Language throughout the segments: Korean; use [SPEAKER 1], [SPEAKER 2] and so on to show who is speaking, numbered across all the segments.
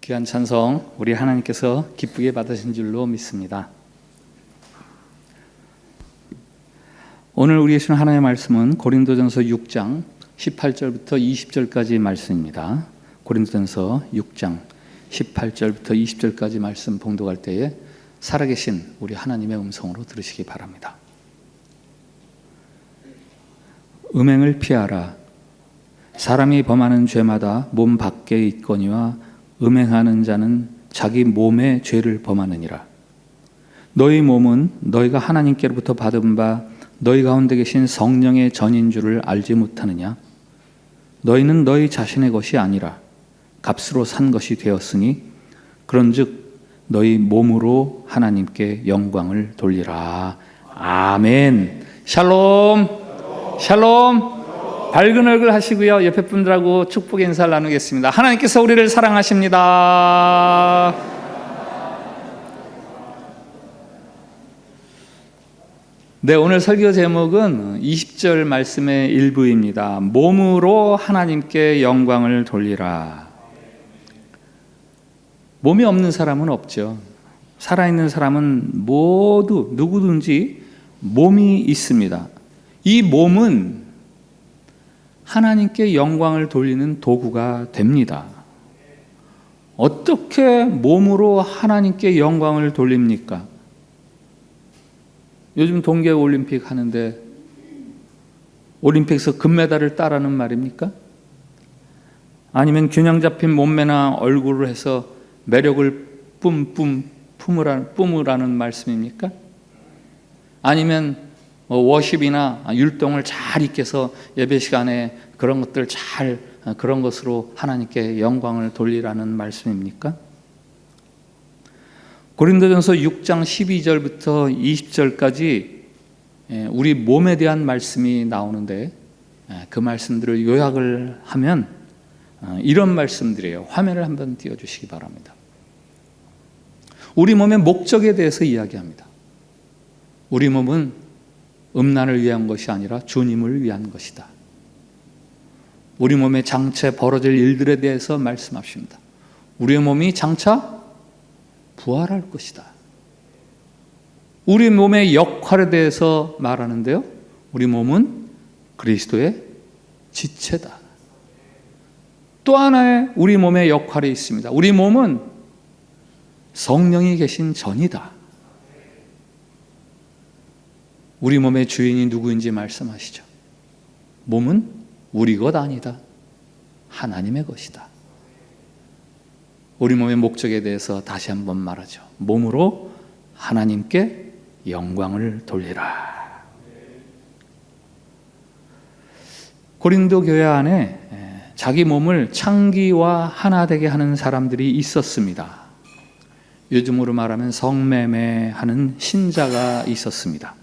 [SPEAKER 1] 귀한 찬송 우리 하나님께서 기쁘게 받으신 줄로 믿습니다. 오늘 우리 주신 하나님의 말씀은 고린도전서 6장 18절부터 20절까지 말씀입니다. 고린도전서 6장 18절부터 20절까지 말씀 봉독할 때에 살아계신 우리 하나님의 음성으로 들으시기 바랍니다. 음행을 피하라. 사람이 범하는 죄마다 몸 밖에 있거니와 음행하는 자는 자기 몸의 죄를 범하느니라. 너희 몸은 너희가 하나님께로부터 받은 바 너희 가운데 계신 성령의 전인 줄을 알지 못하느냐? 너희는 너희 자신의 것이 아니라 값으로 산 것이 되었으니 그런즉 너희 몸으로 하나님께 영광을 돌리라. 아멘. 샬롬. 샬롬. 밝은 얼굴 하시고요. 옆에 분들하고 축복 인사를 나누겠습니다. 하나님께서 우리를 사랑하십니다. 네, 오늘 설교 제목은 20절 말씀의 일부입니다. 몸으로 하나님께 영광을 돌리라. 몸이 없는 사람은 없죠. 살아있는 사람은 모두 누구든지 몸이 있습니다. 이 몸은 하나님께 영광을 돌리는 도구가 됩니다. 어떻게 몸으로 하나님께 영광을 돌립니까? 요즘 동계올림픽 하는데 올림픽에서 금메달을 따라는 말입니까? 아니면 균형 잡힌 몸매나 얼굴을 해서 매력을 뿜으라는 말씀입니까? 아니면 워십이나 율동을 잘 익혀서 예배 시간에 그런 것들 그런 것으로 하나님께 영광을 돌리라는 말씀입니까? 고린도전서 6장 12절부터 20절까지 우리 몸에 대한 말씀이 나오는데 그 말씀들을 요약을 하면 이런 말씀들이에요. 화면을 한번 띄워주시기 바랍니다. 우리 몸의 목적에 대해서 이야기합니다. 우리 몸은 음란을 위한 것이 아니라 주님을 위한 것이다. 우리 몸의 장차 벌어질 일들에 대해서 말씀하십니다. 우리의 몸이 장차 부활할 것이다. 우리 몸의 역할에 대해서 말하는데요. 우리 몸은 그리스도의 지체다. 또 하나의 우리 몸의 역할이 있습니다. 우리 몸은 성령이 계신 전이다. 우리 몸의 주인이 누구인지 말씀하시죠. 몸은 우리 것 아니다. 하나님의 것이다. 우리 몸의 목적에 대해서 다시 한번 말하죠. 몸으로 하나님께 영광을 돌리라. 고린도 교회 안에 자기 몸을 창기와 하나 되게 하는 사람들이 있었습니다. 요즘으로 말하면 성매매하는 신자가 있었습니다.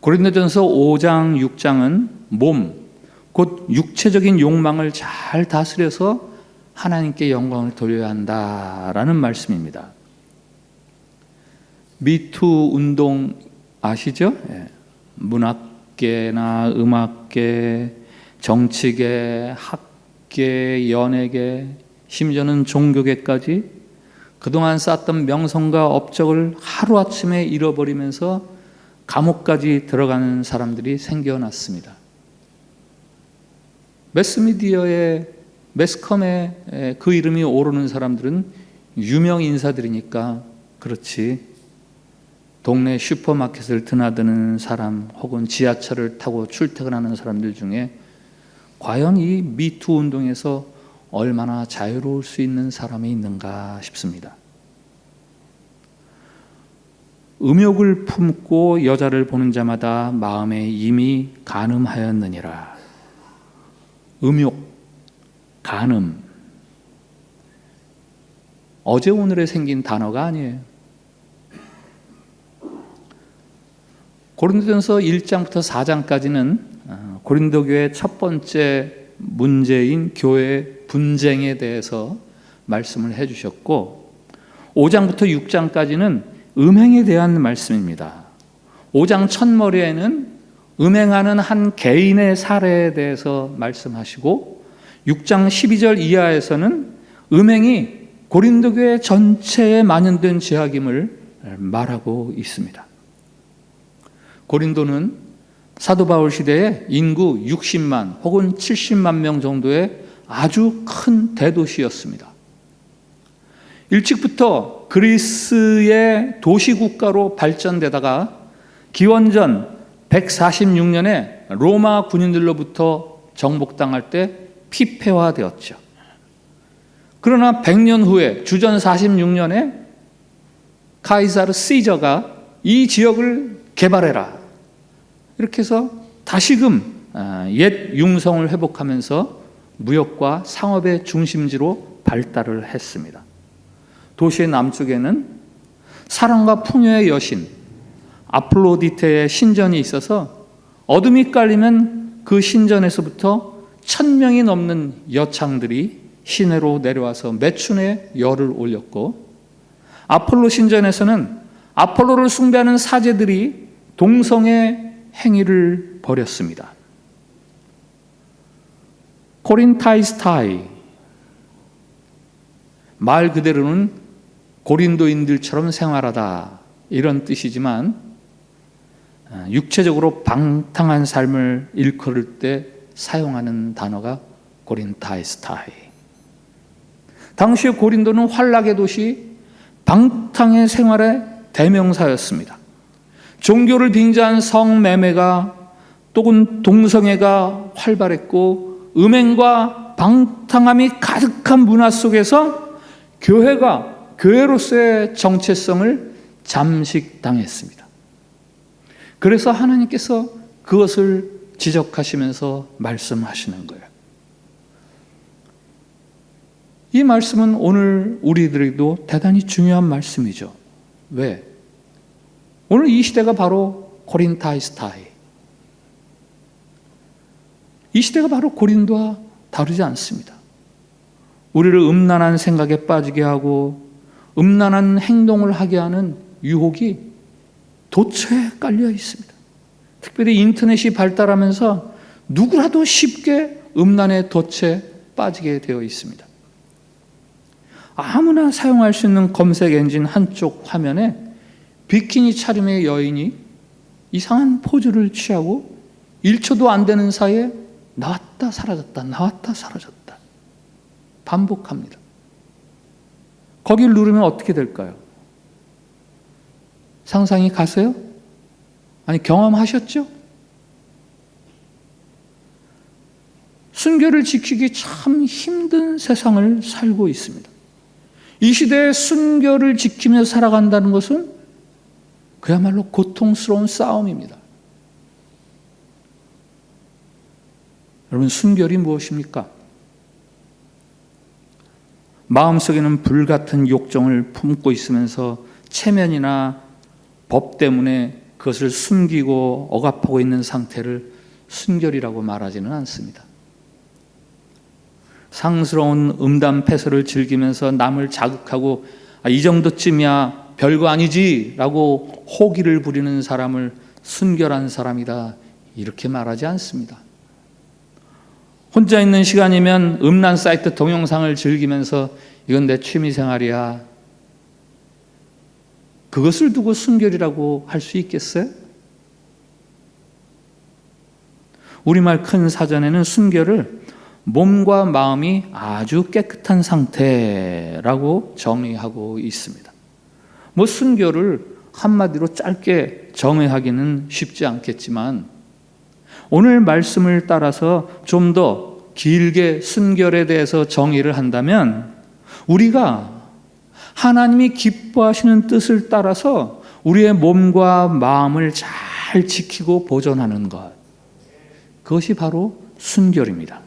[SPEAKER 1] 고린도전서 5장, 6장은 몸, 곧 육체적인 욕망을 잘 다스려서 하나님께 영광을 돌려야 한다라는 말씀입니다. 미투 운동 아시죠? 문학계나 음악계, 정치계, 학계, 연예계, 심지어는 종교계까지 그동안 쌓았던 명성과 업적을 하루아침에 잃어버리면서 감옥까지 들어가는 사람들이 생겨났습니다. 매스미디어에 매스컴에 그 이름이 오르는 사람들은 유명 인사들이니까 그렇지, 동네 슈퍼마켓을 드나드는 사람 혹은 지하철을 타고 출퇴근하는 사람들 중에 과연 이 미투 운동에서 얼마나 자유로울 수 있는 사람이 있는가 싶습니다. 음욕을 품고 여자를 보는 자마다 마음에 이미 간음하였느니라. 음욕, 간음. 어제 오늘에 생긴 단어가 아니에요. 고린도전서 1장부터 4장까지는 고린도 교회의 첫 번째 문제인 교회 분쟁에 대해서 말씀을 해주셨고, 5장부터 6장까지는 음행에 대한 말씀입니다. 5장 첫머리에는 음행하는 한 개인의 사례에 대해서 말씀하시고 6장 12절 이하에서는 음행이 고린도 교회 전체에 만연된 죄악임을 말하고 있습니다. 고린도는 사도 바울 시대에 인구 60만 혹은 70만 명 정도의 아주 큰 대도시였습니다. 일찍부터 그리스의 도시국가로 발전되다가 기원전 146년에 로마 군인들로부터 정복당할 때 피폐화되었죠. 그러나 100년 후에 주전 46년에 카이사르 시저가 이 지역을 개발해라, 이렇게 해서 다시금 옛 융성을 회복하면서 무역과 상업의 중심지로 발달을 했습니다. 도시의 남쪽에는 사랑과 풍요의 여신 아폴로디테의 신전이 있어서 어둠이 깔리면 그 신전에서부터 1000명이 넘는 여창들이 시내로 내려와서 매춘에 열을 올렸고, 아폴로 신전에서는 아폴로를 숭배하는 사제들이 동성애 행위를 벌였습니다. 코린타이스타이, 말 그대로는 고린도인들처럼 생활하다, 이런 뜻이지만 육체적으로 방탕한 삶을 일컬을 때 사용하는 단어가 코린타이스타이. 당시의 고린도는 환락의 도시, 방탕의 생활의 대명사였습니다. 종교를 빙자한 성매매가 또는 동성애가 활발했고, 음행과 방탕함이 가득한 문화 속에서 교회가 교회로서의 정체성을 잠식당했습니다. 그래서 하나님께서 그것을 지적하시면서 말씀하시는 거예요. 이 말씀은 오늘 우리들에게도 대단히 중요한 말씀이죠. 왜? 오늘 이 시대가 바로 코린타이스타이, 이 시대가 바로 고린도와 다르지 않습니다. 우리를 음란한 생각에 빠지게 하고 음란한 행동을 하게 하는 유혹이 도처에 깔려 있습니다. 특별히 인터넷이 발달하면서 누구라도 쉽게 음란의 덫에 빠지게 되어 있습니다. 아무나 사용할 수 있는 검색 엔진 한쪽 화면에 비키니 차림의 여인이 이상한 포즈를 취하고 1초도 안 되는 사이에 나왔다 사라졌다, 나왔다 사라졌다 반복합니다. 거기를 누르면 어떻게 될까요? 상상이 가세요? 아니, 경험하셨죠? 순결을 지키기 참 힘든 세상을 살고 있습니다. 이 시대에 순결을 지키며 살아간다는 것은 그야말로 고통스러운 싸움입니다. 여러분, 순결이 무엇입니까? 마음속에는 불같은 욕정을 품고 있으면서 체면이나 법 때문에 그것을 숨기고 억압하고 있는 상태를 순결이라고 말하지는 않습니다. 상스러운 음담패설을 즐기면서 남을 자극하고 이 정도쯤이야 별거 아니지 라고 호기를 부리는 사람을 순결한 사람이다, 이렇게 말하지 않습니다. 혼자 있는 시간이면 음란 사이트 동영상을 즐기면서 이건 내 취미생활이야, 그것을 두고 순결이라고 할 수 있겠어요? 우리말 큰 사전에는 순결을 몸과 마음이 아주 깨끗한 상태라고 정의하고 있습니다. 순결을 한마디로 짧게 정의하기는 쉽지 않겠지만, 오늘 말씀을 따라서 좀 더 길게 순결에 대해서 정의를 한다면, 우리가 하나님이 기뻐하시는 뜻을 따라서 우리의 몸과 마음을 잘 지키고 보존하는 것, 그것이 바로 순결입니다.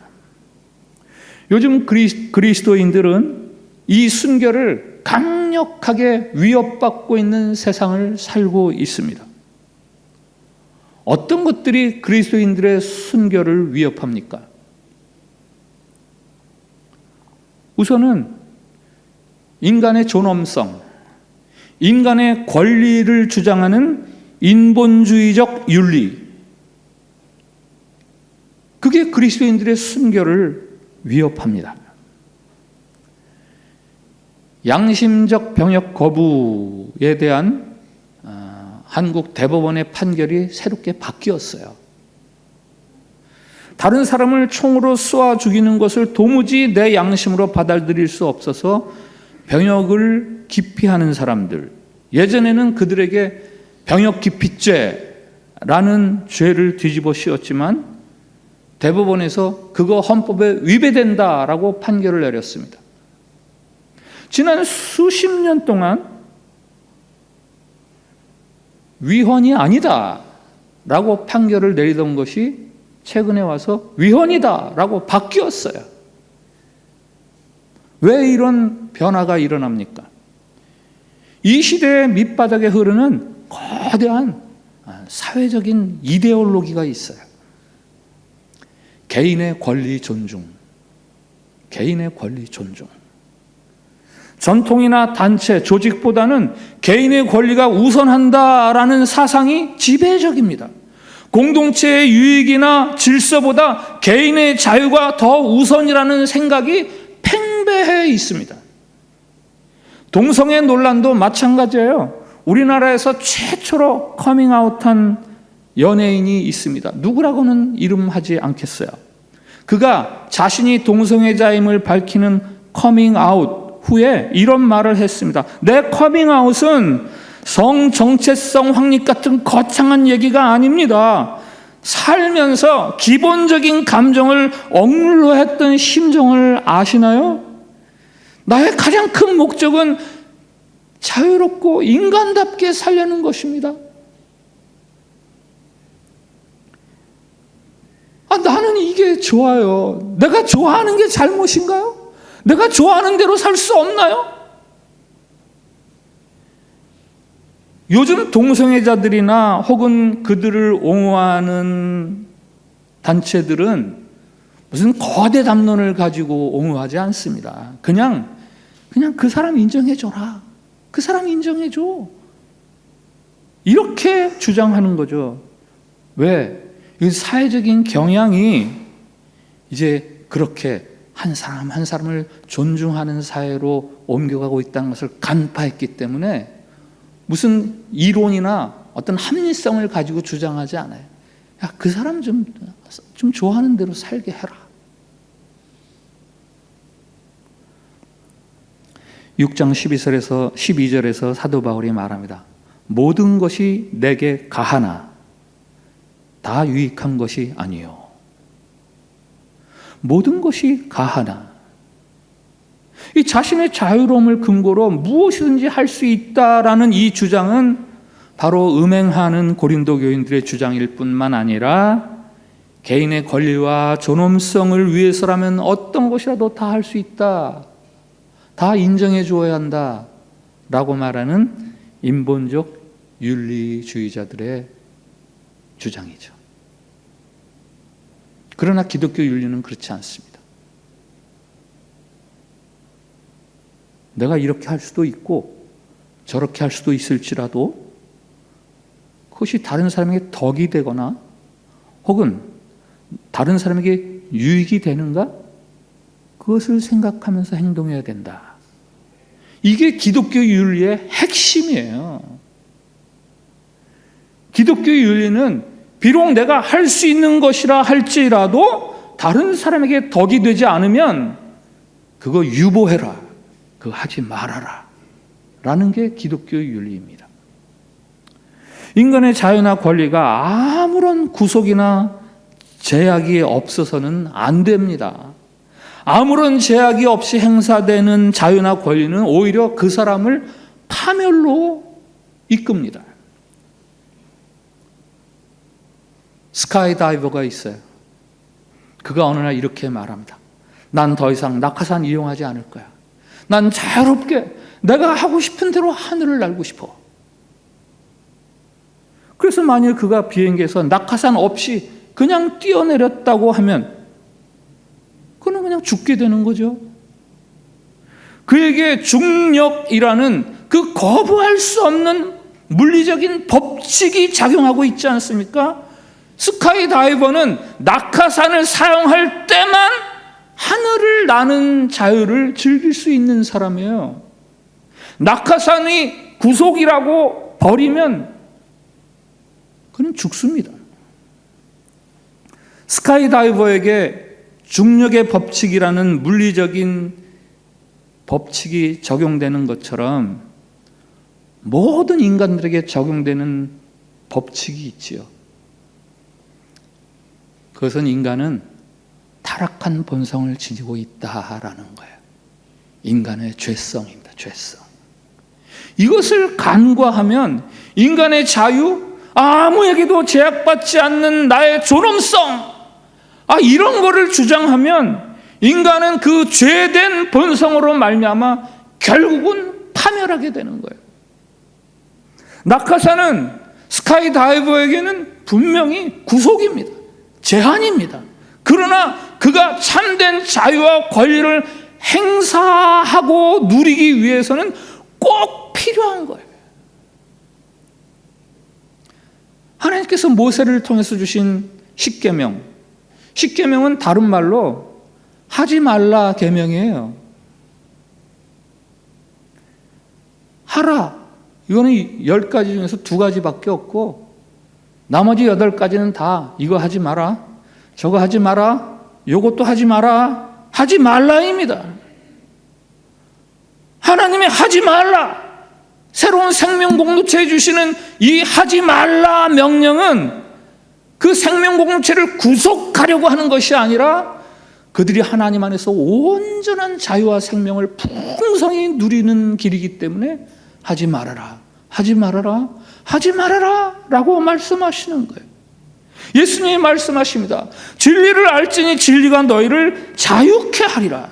[SPEAKER 1] 요즘 그리스도인들은 이 순결을 강력하게 위협받고 있는 세상을 살고 있습니다. 어떤 것들이 그리스도인들의 순결을 위협합니까? 우선은 인간의 존엄성, 인간의 권리를 주장하는 인본주의적 윤리, 그게 그리스도인들의 순결을 위협합니다. 양심적 병역 거부에 대한 한국 대법원의 판결이 새롭게 바뀌었어요. 다른 사람을 총으로 쏘아 죽이는 것을 도무지 내 양심으로 받아들일 수 없어서 병역을 기피하는 사람들, 예전에는 그들에게 병역 기피죄라는 죄를 뒤집어 씌웠지만 대법원에서 그거 헌법에 위배된다라고 판결을 내렸습니다. 지난 수십 년 동안 위헌이 아니다라고 판결을 내리던 것이 최근에 와서 위헌이다라고 바뀌었어요. 왜 이런 변화가 일어납니까? 이 시대의 밑바닥에 흐르는 거대한 사회적인 이데올로기가 있어요. 개인의 권리 존중, 개인의 권리 존중. 전통이나 단체, 조직보다는 개인의 권리가 우선한다라는 사상이 지배적입니다. 공동체의 유익이나 질서보다 개인의 자유가 더 우선이라는 생각이 팽배해 있습니다. 동성애 논란도 마찬가지예요. 우리나라에서 최초로 커밍아웃한 연예인이 있습니다. 누구라고는 이름하지 않겠어요. 그가 자신이 동성애자임을 밝히는 커밍아웃 후에 이런 말을 했습니다. 내 커밍아웃은 성정체성 확립 같은 거창한 얘기가 아닙니다. 살면서 기본적인 감정을 억눌러 했던 심정을 아시나요? 나의 가장 큰 목적은 자유롭고 인간답게 살려는 것입니다. 나는 이게 좋아요. 내가 좋아하는 게 잘못인가요? 내가 좋아하는 대로 살 수 없나요? 요즘 동성애자들이나 혹은 그들을 옹호하는 단체들은 무슨 거대 담론을 가지고 옹호하지 않습니다. 그냥 그 사람 인정해줘라. 그 사람 인정해줘. 이렇게 주장하는 거죠. 왜? 이 사회적인 경향이 이제 그렇게 한 사람 한 사람을 존중하는 사회로 옮겨가고 있다는 것을 간파했기 때문에 무슨 이론이나 어떤 합리성을 가지고 주장하지 않아요. 야, 그 사람 좀 좋아하는 대로 살게 해라. 6장 12절에서 사도 바울이 말합니다. 모든 것이 내게 가하나 다 유익한 것이 아니요. 모든 것이 가하나. 이 자신의 자유로움을 근거로 무엇이든지 할 수 있다라는 이 주장은 바로 음행하는 고린도 교인들의 주장일 뿐만 아니라 개인의 권리와 존엄성을 위해서라면 어떤 것이라도 다 할 수 있다. 다 인정해 주어야 한다. 라고 말하는 인본적 윤리주의자들의 주장이죠. 그러나 기독교 윤리는 그렇지 않습니다. 내가 이렇게 할 수도 있고 저렇게 할 수도 있을지라도 그것이 다른 사람에게 덕이 되거나 혹은 다른 사람에게 유익이 되는가? 그것을 생각하면서 행동해야 된다. 이게 기독교 윤리의 핵심이에요. 기독교 윤리는 비록 내가 할 수 있는 것이라 할지라도 다른 사람에게 덕이 되지 않으면 그거 유보해라. 그거 하지 말아라. 라는 게 기독교 윤리입니다. 인간의 자유나 권리가 아무런 구속이나 제약이 없어서는 안 됩니다. 아무런 제약이 없이 행사되는 자유나 권리는 오히려 그 사람을 파멸로 이끕니다. 스카이다이버가 있어요. 그가 어느 날 이렇게 말합니다. 난 더 이상 낙하산 이용하지 않을 거야. 난 자유롭게 내가 하고 싶은 대로 하늘을 날고 싶어. 그래서 만일 그가 비행기에서 낙하산 없이 그냥 뛰어내렸다고 하면 그는 그냥 죽게 되는 거죠. 그에게 중력이라는 그 거부할 수 없는 물리적인 법칙이 작용하고 있지 않습니까? 스카이다이버는 낙하산을 사용할 때만 하늘을 나는 자유를 즐길 수 있는 사람이에요. 낙하산이 구속이라고 버리면 그는 죽습니다. 스카이다이버에게 중력의 법칙이라는 물리적인 법칙이 적용되는 것처럼 모든 인간들에게 적용되는 법칙이 있지요. 그것은 인간은 타락한 본성을 지니고 있다라는 거예요. 인간의 죄성입니다. 죄성. 이것을 간과하면 인간의 자유, 아무에게도 제약받지 않는 나의 존엄성, 이런 거를 주장하면 인간은 그 죄된 본성으로 말미암아 결국은 파멸하게 되는 거예요. 낙하산은 스카이다이버에게는 분명히 구속입니다. 제한입니다. 그러나 그가 참된 자유와 권리를 행사하고 누리기 위해서는 꼭 필요한 거예요. 하나님께서 모세를 통해서 주신 십계명, 십계명은 다른 말로 하지 말라 계명이에요. 하라, 이거는 10가지 중에서 2가지밖에 없고 나머지 8가지는 다 이거 하지 마라, 저거 하지 마라, 요것도 하지 마라, 하지 말라입니다. 하나님이 하지 말라, 새로운 생명 공동체에 주시는 이 하지 말라 명령은 그 생명 공동체를 구속하려고 하는 것이 아니라 그들이 하나님 안에서 온전한 자유와 생명을 풍성히 누리는 길이기 때문에 하지 말아라, 하지 말아라, 하지 말아라 라고 말씀하시는 거예요. 예수님이 말씀하십니다. 진리를 알지니 진리가 너희를 자유케 하리라.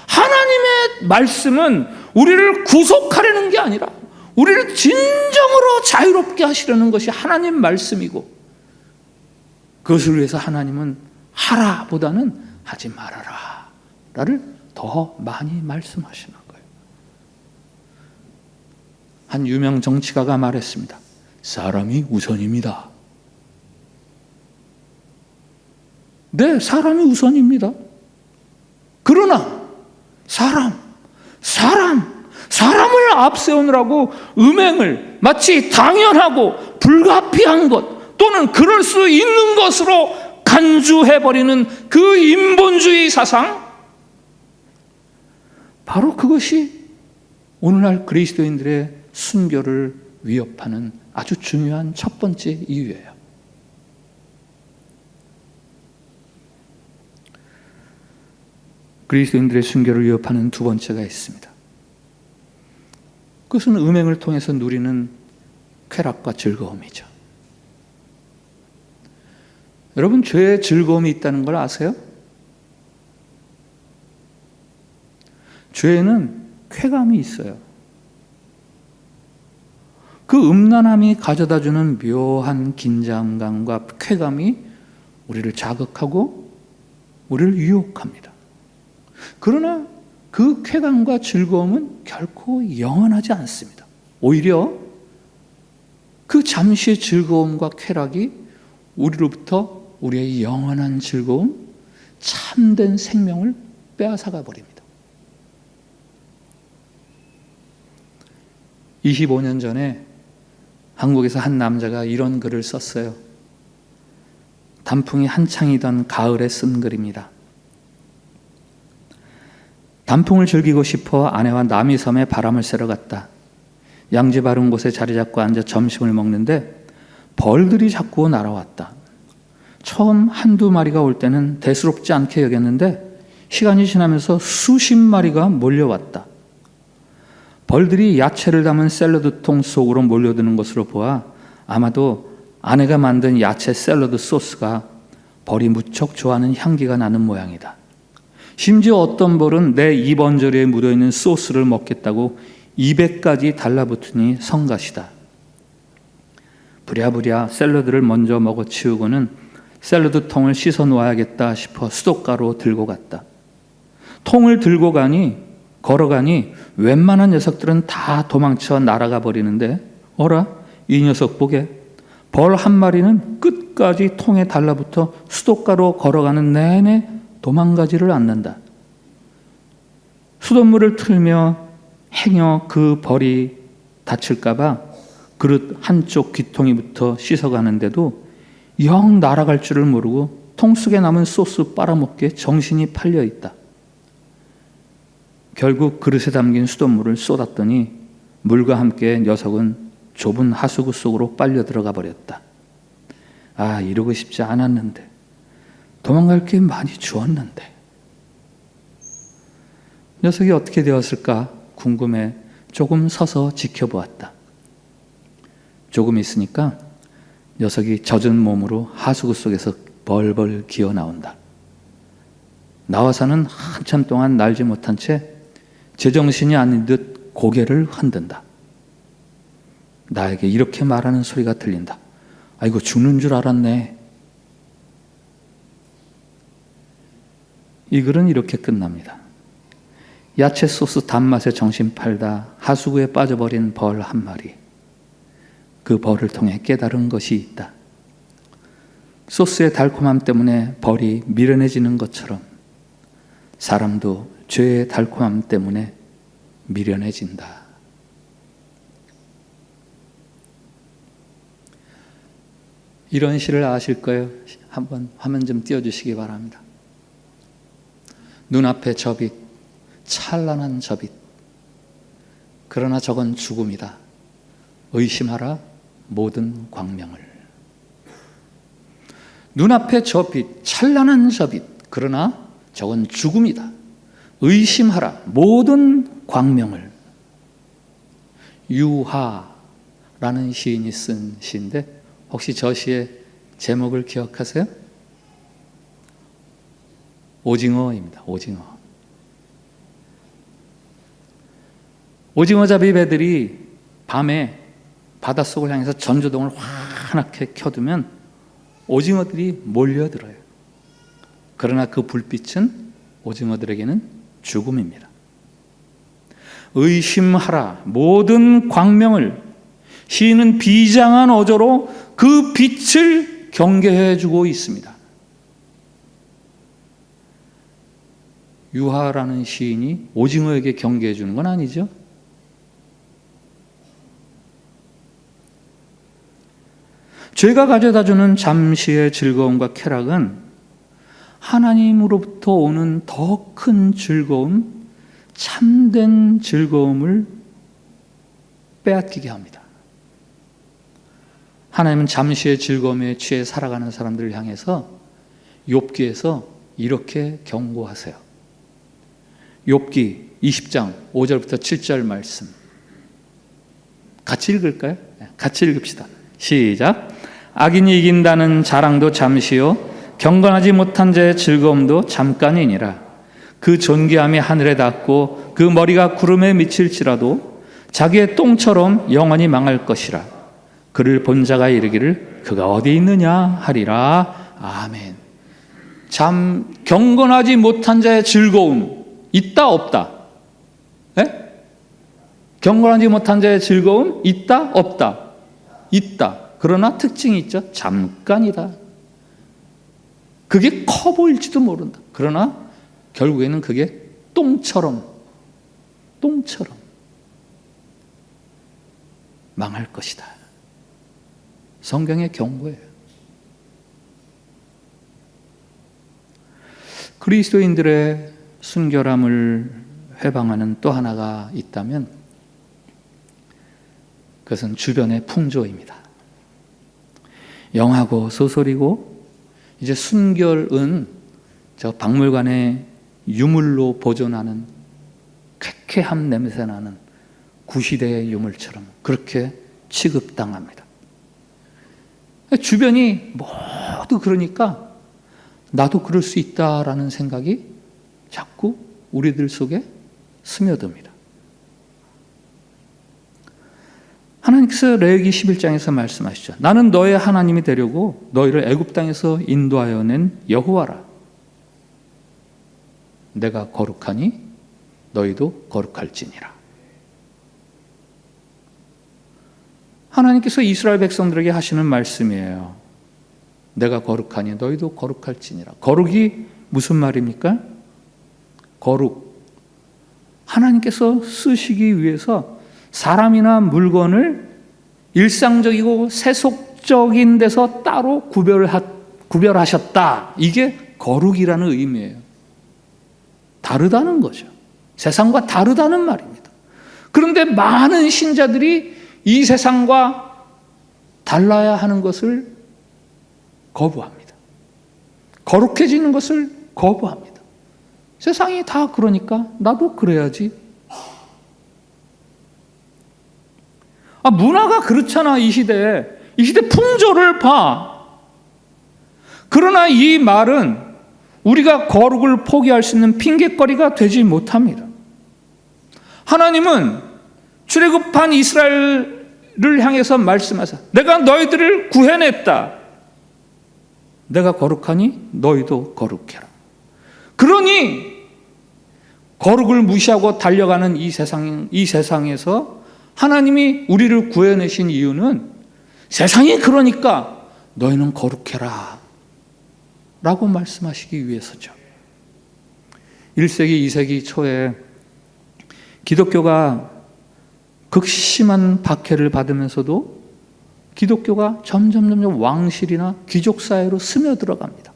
[SPEAKER 1] 하나님의 말씀은 우리를 구속하려는 게 아니라 우리를 진정으로 자유롭게 하시려는 것이 하나님 말씀이고, 그것을 위해서 하나님은 하라 보다는 하지 말아라 라를 더 많이 말씀하시는 거예요. 한 유명 정치가가 말했습니다. 사람이 우선입니다. 네, 사람이 우선입니다. 그러나 사람을 앞세우느라고 음행을 마치 당연하고 불가피한 것 또는 그럴 수 있는 것으로 간주해버리는 그 인본주의 사상, 바로 그것이 오늘날 그리스도인들의 순교를 위협하는 아주 중요한 첫 번째 이유예요. 그리스도인들의 순교를 위협하는 두 번째가 있습니다. 그것은 음행을 통해서 누리는 쾌락과 즐거움이죠. 여러분, 죄에 즐거움이 있다는 걸 아세요? 죄에는 쾌감이 있어요. 그 음란함이 가져다주는 묘한 긴장감과 쾌감이 우리를 자극하고 우리를 유혹합니다. 그러나 그 쾌감과 즐거움은 결코 영원하지 않습니다. 오히려 그 잠시의 즐거움과 쾌락이 우리로부터 우리의 영원한 즐거움, 참된 생명을 빼앗아가 버립니다. 25년 전에 한국에서 한 남자가 이런 글을 썼어요. 단풍이 한창이던 가을에 쓴 글입니다. 단풍을 즐기고 싶어 아내와 남이섬에 바람을 쐬러 갔다. 양지 바른 곳에 자리 잡고 앉아 점심을 먹는데 벌들이 자꾸 날아왔다. 처음 한두 마리가 올 때는 대수롭지 않게 여겼는데 시간이 지나면서 수십 마리가 몰려왔다. 벌들이 야채를 담은 샐러드통 속으로 몰려드는 것으로 보아 아마도 아내가 만든 야채 샐러드 소스가 벌이 무척 좋아하는 향기가 나는 모양이다. 심지어 어떤 벌은 내 입 언저리에 묻어있는 소스를 먹겠다고 200까지 달라붙으니 성가시다. 부랴부랴 샐러드를 먼저 먹어치우고는 샐러드통을 씻어 놓아야겠다 싶어 수도가로 들고 갔다. 통을 들고 걸어가니 웬만한 녀석들은 다 도망쳐 날아가 버리는데 어라, 이 녀석 보게. 벌 한 마리는 끝까지 통에 달라붙어 수도가로 걸어가는 내내 도망가지를 않는다. 수돗물을 틀며 행여 그 벌이 다칠까봐 그릇 한쪽 귀퉁이부터 씻어가는데도 영 날아갈 줄을 모르고 통 속에 남은 소스 빨아먹기에 정신이 팔려 있다. 결국 그릇에 담긴 수돗물을 쏟았더니 물과 함께 녀석은 좁은 하수구 속으로 빨려 들어가 버렸다. 아, 이러고 싶지 않았는데, 도망갈 게 많이 주었는데. 녀석이 어떻게 되었을까 궁금해 조금 서서 지켜보았다. 조금 있으니까 녀석이 젖은 몸으로 하수구 속에서 벌벌 기어 나온다. 나와서는 한참 동안 날지 못한 채 제정신이 아닌 듯 고개를 흔든다. 나에게 이렇게 말하는 소리가 들린다. 아이고, 죽는 줄 알았네. 이 글은 이렇게 끝납니다. 야채 소스 단맛에 정신 팔다 하수구에 빠져버린 벌 한 마리. 그 벌을 통해 깨달은 것이 있다. 소스의 달콤함 때문에 벌이 미련해지는 것처럼 사람도 죄의 달콤함 때문에 미련해진다. 이런 시를 아실 거예요. 한번 화면 좀 띄워주시기 바랍니다. 눈앞에 저빛, 찬란한 저빛. 그러나 저건 죽음이다. 의심하라 모든 광명을. 눈앞에 저빛, 찬란한 저빛. 그러나 저건 죽음이다. 의심하라 모든 광명을. 유하라는 시인이 쓴 시인데 혹시 저 시의 제목을 기억하세요? 오징어입니다. 오징어. 오징어잡이 배들이 밤에 바닷속을 향해서 전조등을 환하게 켜두면 오징어들이 몰려들어요. 그러나 그 불빛은 오징어들에게는 죽음입니다. 의심하라 모든 광명을. 시인은 비장한 어조로 그 빛을 경계해 주고 있습니다. 유하라는 시인이 오징어에게 경계해 주는 건 아니죠. 죄가 가져다 주는 잠시의 즐거움과 쾌락은 하나님으로부터 오는 더 큰 즐거움, 참된 즐거움을 빼앗기게 합니다. 하나님은 잠시의 즐거움에 취해 살아가는 사람들을 향해서 욥기에서 이렇게 경고하세요. 욥기 20장 5절부터 7절 말씀 같이 읽을까요? 같이 읽읍시다. 시작. 악인이 이긴다는 자랑도 잠시요 경건하지 못한 자의 즐거움도 잠깐이니라. 그 존귀함이 하늘에 닿고 그 머리가 구름에 미칠지라도 자기의 똥처럼 영원히 망할 것이라. 그를 본 자가 이르기를 그가 어디 있느냐 하리라. 아멘. 경건하지 못한 자의 즐거움 있다 없다? 에? 경건하지 못한 자의 즐거움 있다 없다? 있다. 그러나 특징이 있죠. 잠깐이다. 그게 커 보일지도 모른다. 그러나 결국에는 그게 똥처럼 망할 것이다. 성경의 경고예요. 그리스도인들의 순결함을 회방하는 또 하나가 있다면 그것은 주변의 풍조입니다. 영하고 소설이고 이제 순결은 저 박물관에 유물로 보존하는 쾌쾌함 냄새나는 구시대의 유물처럼 그렇게 취급당합니다. 주변이 모두 그러니까 나도 그럴 수 있다라는 생각이 자꾸 우리들 속에 스며듭니다. 하나님께서 레위기 11장에서 말씀하시죠. 나는 너의 하나님이 되려고 너희를 애굽 땅에서 인도하여 낸 여호와라. 내가 거룩하니 너희도 거룩할지니라. 하나님께서 이스라엘 백성들에게 하시는 말씀이에요. 내가 거룩하니 너희도 거룩할지니라. 거룩이 무슨 말입니까? 거룩. 하나님께서 쓰시기 위해서 사람이나 물건을 일상적이고 세속적인 데서 따로 구별하셨다. 이게 거룩이라는 의미예요. 다르다는 거죠. 세상과 다르다는 말입니다. 그런데 많은 신자들이 이 세상과 달라야 하는 것을 거부합니다. 거룩해지는 것을 거부합니다. 세상이 다 그러니까 나도 그래야지. 문화가 그렇잖아. 이 시대 풍조를 봐. 그러나 이 말은 우리가 거룩을 포기할 수 있는 핑계거리가 되지 못합니다. 하나님은 출애굽한 이스라엘을 향해서 말씀하사 내가 너희들을 구해냈다. 내가 거룩하니 너희도 거룩해라. 그러니 거룩을 무시하고 달려가는 이 세상에서 하나님이 우리를 구해내신 이유는 세상이 그러니까 너희는 거룩해라 라고 말씀하시기 위해서죠. 1세기, 2세기 초에 기독교가 극심한 박해를 받으면서도 기독교가 점점 왕실이나 귀족 사회로 스며들어갑니다.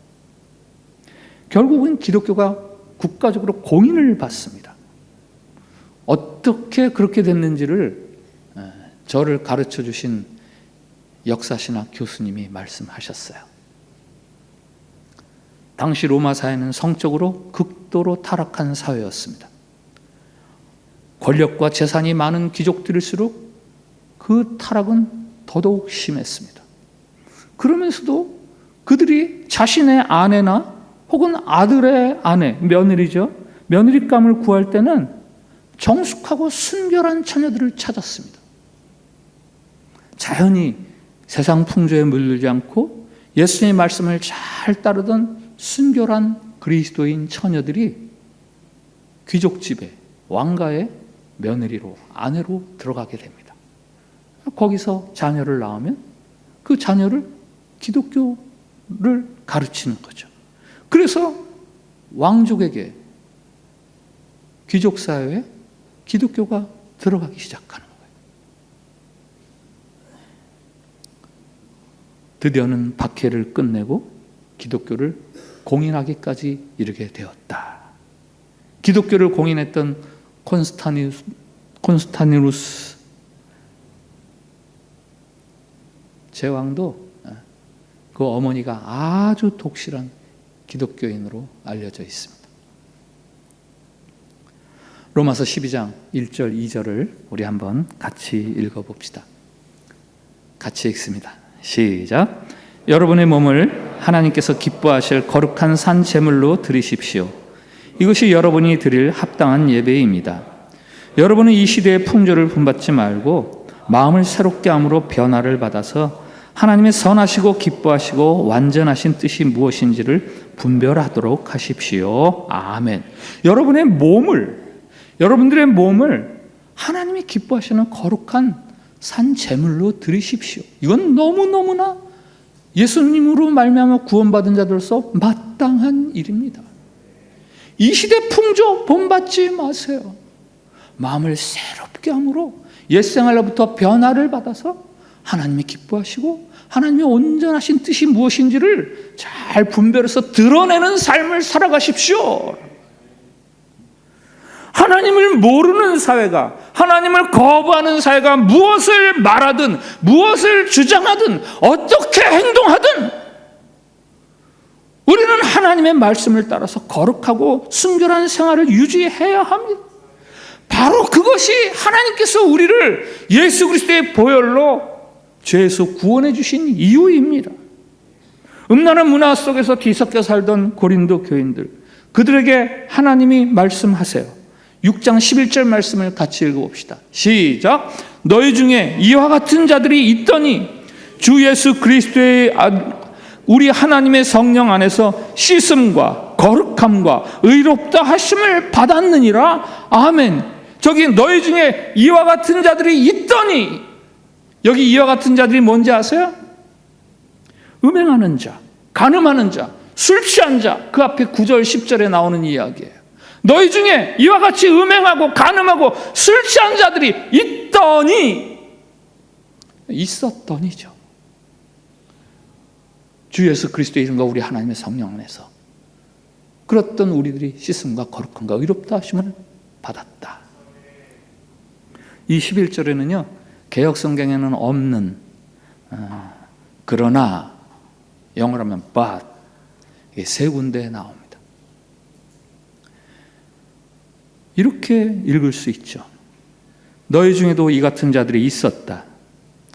[SPEAKER 1] 결국은 기독교가 국가적으로 공인을 받습니다. 어떻게 그렇게 됐는지를 저를 가르쳐 주신 역사신학 교수님이 말씀하셨어요. 당시 로마 사회는 성적으로 극도로 타락한 사회였습니다. 권력과 재산이 많은 귀족들일수록 그 타락은 더더욱 심했습니다. 그러면서도 그들이 자신의 아내나 혹은 아들의 아내, 며느리죠. 며느리감을 구할 때는 정숙하고 순결한 처녀들을 찾았습니다. 자연히 세상 풍조에 물들지 않고 예수님의 말씀을 잘 따르던 순결한 그리스도인 처녀들이 귀족집에 왕가의 며느리로 아내로 들어가게 됩니다. 거기서 자녀를 낳으면 그 자녀를 기독교를 가르치는 거죠. 그래서 왕족에게 귀족 사회에 기독교가 들어가기 시작하는 거예요. 드디어는 박해를 끝내고 기독교를 공인하기까지 이르게 되었다. 기독교를 공인했던 콘스탄티누스 제왕도 그 어머니가 아주 독실한 기독교인으로 알려져 있습니다. 로마서 12장 1절 2절을 우리 한번 같이 읽어봅시다. 같이 읽습니다. 시작. 여러분의 몸을 하나님께서 기뻐하실 거룩한 산 제물로 드리십시오. 이것이 여러분이 드릴 합당한 예배입니다. 여러분은 이 시대의 풍조를 본받지 말고 마음을 새롭게 함으로 변화를 받아서 하나님의 선하시고 기뻐하시고 완전하신 뜻이 무엇인지를 분별하도록 하십시오. 아멘. 여러분들의 몸을 하나님이 기뻐하시는 거룩한 산 제물로 드리십시오. 이건 너무너무나 예수님으로 말미암아 구원받은 자들로서 마땅한 일입니다. 이 시대 풍조 본받지 마세요. 마음을 새롭게 함으로 옛생활로부터 변화를 받아서 하나님이 기뻐하시고 하나님의 온전하신 뜻이 무엇인지를 잘 분별해서 드러내는 삶을 살아가십시오. 하나님을 모르는 사회가, 하나님을 거부하는 사회가 무엇을 말하든 무엇을 주장하든 어떻게 행동하든 우리는 하나님의 말씀을 따라서 거룩하고 순결한 생활을 유지해야 합니다. 바로 그것이 하나님께서 우리를 예수 그리스도의 보혈로 죄에서 구원해 주신 이유입니다. 음란한 문화 속에서 뒤섞여 살던 고린도 교인들, 그들에게 하나님이 말씀하세요. 6장 11절 말씀을 같이 읽어봅시다. 시작. 너희 중에 이와 같은 자들이 있더니 주 예수 그리스도의 우리 하나님의 성령 안에서 씻음과 거룩함과 의롭다 하심을 받았느니라. 아멘. 저기 너희 중에 이와 같은 자들이 있더니, 여기 이와 같은 자들이 뭔지 아세요? 음행하는 자, 간음하는 자, 술 취한 자, 그 앞에 9절 10절에 나오는 이야기예요. 너희 중에 이와 같이 음행하고 간음하고 술 취한 자들이 있었더니죠. 주 예수 그리스도의 이름과 우리 하나님의 성령 안에서 그렇던 우리들이 씻음과 거룩함과 의롭다 하심을 받았다. 이 11절에는요, 개역 성경에는 없는 그러나, 영어로 하면 but, 이게 세 군데에 나옵니다. 이렇게 읽을 수 있죠. 너희 중에도 이 같은 자들이 있었다.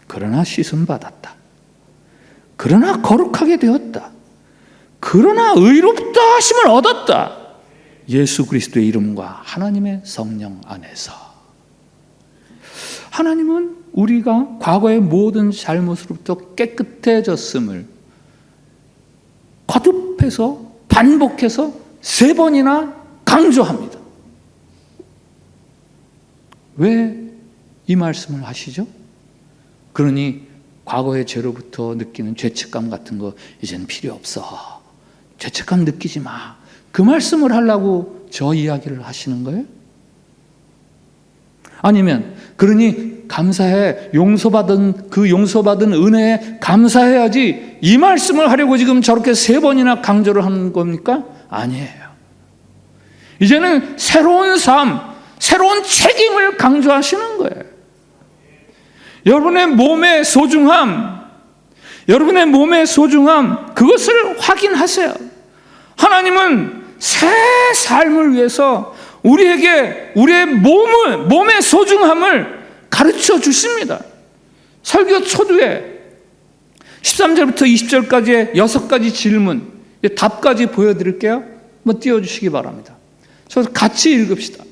[SPEAKER 1] 그러나 씻음 받았다. 그러나 거룩하게 되었다. 그러나 의롭다 하심을 얻었다. 예수 그리스도의 이름과 하나님의 성령 안에서. 하나님은 우리가 과거의 모든 잘못으로부터 깨끗해졌음을 거듭해서 반복해서 3번이나 강조합니다. 왜 이 말씀을 하시죠? 그러니 과거의 죄로부터 느끼는 죄책감 같은 거 이제는 필요 없어. 죄책감 느끼지 마. 그 말씀을 하려고 저 이야기를 하시는 거예요? 아니면 그러니 감사해, 용서받은 은혜에 감사해야지, 이 말씀을 하려고 지금 저렇게 3번이나 강조를 하는 겁니까? 아니에요. 이제는 새로운 삶, 새로운 책임을 강조하시는 거예요. 여러분의 몸의 소중함, 그것을 확인하세요. 하나님은 새 삶을 위해서 우리에게 우리의 몸의 소중함을 가르쳐 주십니다. 설교 초두에 13절부터 20절까지의 6가지 질문, 답까지 보여드릴게요. 한번 띄워주시기 바랍니다. 저도 같이 읽읍시다.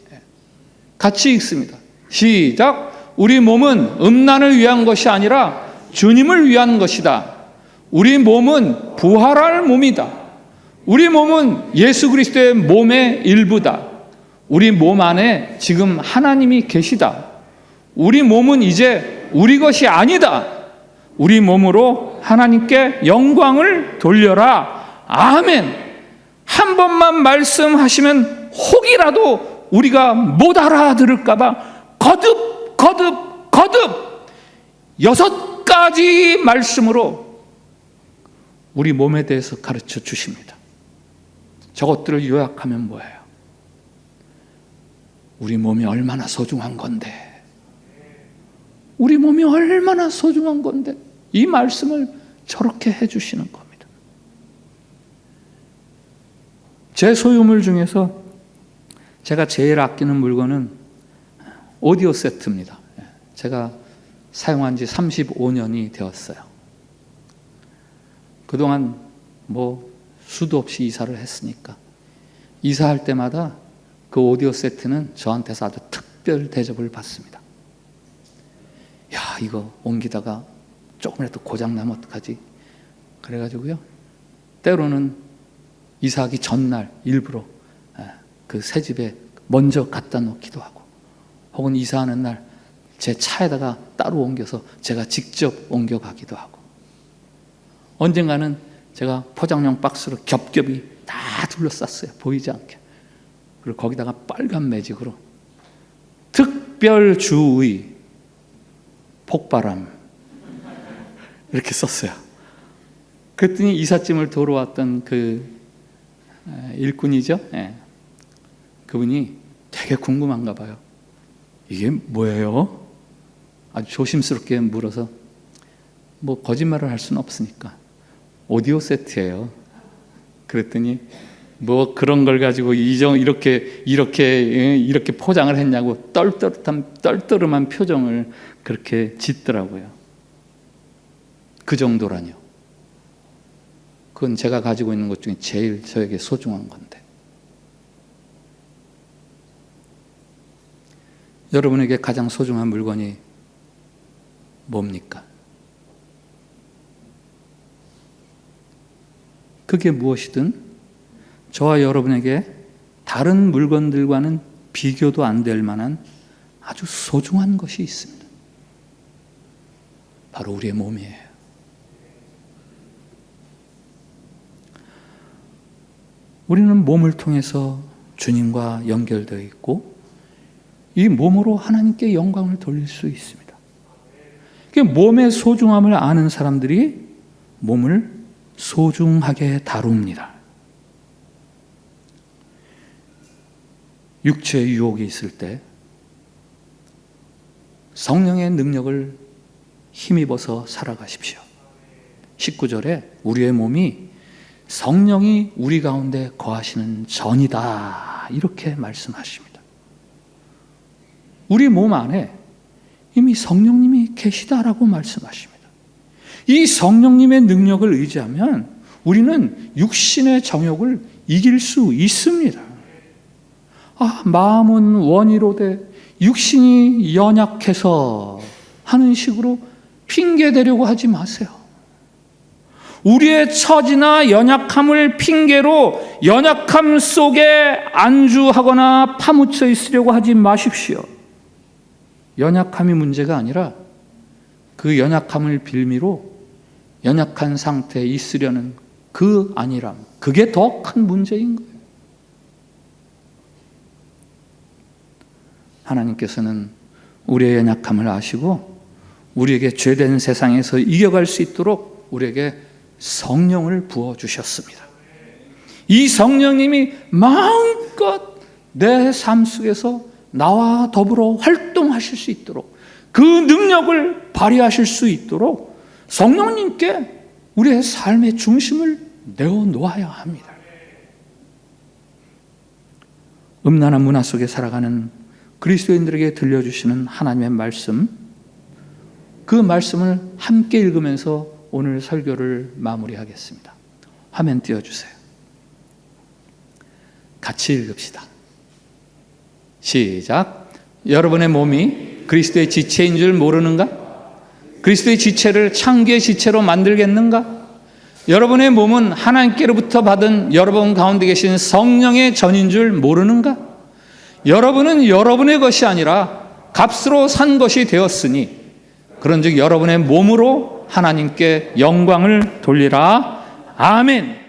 [SPEAKER 1] 같이 읽습니다. 시작. 우리 몸은 음란을 위한 것이 아니라 주님을 위한 것이다. 우리 몸은 부활할 몸이다. 우리 몸은 예수 그리스도의 몸의 일부다. 우리 몸 안에 지금 하나님이 계시다. 우리 몸은 이제 우리 것이 아니다. 우리 몸으로 하나님께 영광을 돌려라. 아멘. 한 번만 말씀하시면 혹이라도 우리가 못 알아들을까 봐 거듭 6가지 말씀으로 우리 몸에 대해서 가르쳐 주십니다. 저것들을 요약하면 뭐예요? 우리 몸이 얼마나 소중한 건데, 이 말씀을 저렇게 해주시는 겁니다. 제 소유물 중에서 제가 제일 아끼는 물건은 오디오 세트입니다. 제가 사용한 지 35년이 되었어요. 그동안 수도 없이 이사를 했으니까 이사할 때마다 그 오디오 세트는 저한테서 아주 특별 대접을 받습니다. 야, 이거 옮기다가 조금이라도 고장나면 어떡하지? 그래가지고요, 때로는 이사하기 전날 일부러 그 새 집에 먼저 갖다 놓기도 하고, 혹은 이사하는 날 제 차에다가 따로 옮겨서 제가 직접 옮겨가기도 하고, 언젠가는 제가 포장용 박스로 겹겹이 다 둘러쌌어요. 보이지 않게. 그리고 거기다가 빨간 매직으로 특별 주의 폭발함 이렇게 썼어요. 그랬더니 이삿짐을 도로 왔던 그 일꾼이죠. 그분이 되게 궁금한가 봐요. 이게 뭐예요? 아주 조심스럽게 물어서, 거짓말을 할 수는 없으니까 오디오 세트예요. 그랬더니 그런 걸 가지고 이렇게 포장을 했냐고 떨떠름한 표정을 그렇게 짓더라고요. 그 정도라뇨. 그건 제가 가지고 있는 것 중에 제일 저에게 소중한 건데. 여러분에게 가장 소중한 물건이 뭡니까? 그게 무엇이든 저와 여러분에게 다른 물건들과는 비교도 안 될 만한 아주 소중한 것이 있습니다. 바로 우리의 몸이에요. 우리는 몸을 통해서 주님과 연결되어 있고 이 몸으로 하나님께 영광을 돌릴 수 있습니다. 몸의 소중함을 아는 사람들이 몸을 소중하게 다룹니다. 육체의 유혹이 있을 때 성령의 능력을 힘입어서 살아가십시오. 19절에 우리의 몸이 성령이 우리 가운데 거하시는 전이다, 이렇게 말씀하십니다. 우리 몸 안에 이미 성령님이 계시다라고 말씀하십니다. 이 성령님의 능력을 의지하면 우리는 육신의 정욕을 이길 수 있습니다. 마음은 원이로되 육신이 연약해서 하는 식으로 핑계대려고 하지 마세요. 우리의 처지나 연약함을 핑계로 연약함 속에 안주하거나 파묻혀 있으려고 하지 마십시오. 연약함이 문제가 아니라 그 연약함을 빌미로 연약한 상태에 있으려는 그 안일함, 그게 더 큰 문제인 거예요. 하나님께서는 우리의 연약함을 아시고 우리에게 죄된 세상에서 이겨갈 수 있도록 우리에게 성령을 부어주셨습니다. 이 성령님이 마음껏 내 삶 속에서 나와 더불어 활동하실 수 있도록, 그 능력을 발휘하실 수 있도록 성령님께 우리의 삶의 중심을 내어놓아야 합니다. 음란한 문화 속에 살아가는 그리스도인들에게 들려주시는 하나님의 말씀, 그 말씀을 함께 읽으면서 오늘 설교를 마무리하겠습니다. 화면 띄워주세요. 같이 읽읍시다. 시작. 여러분의 몸이 그리스도의 지체인 줄 모르는가? 그리스도의 지체를 창기의 지체로 만들겠는가? 여러분의 몸은 하나님께로부터 받은 여러분 가운데 계신 성령의 전인 줄 모르는가? 여러분은 여러분의 것이 아니라 값으로 산 것이 되었으니 그런즉 여러분의 몸으로 하나님께 영광을 돌리라. 아멘.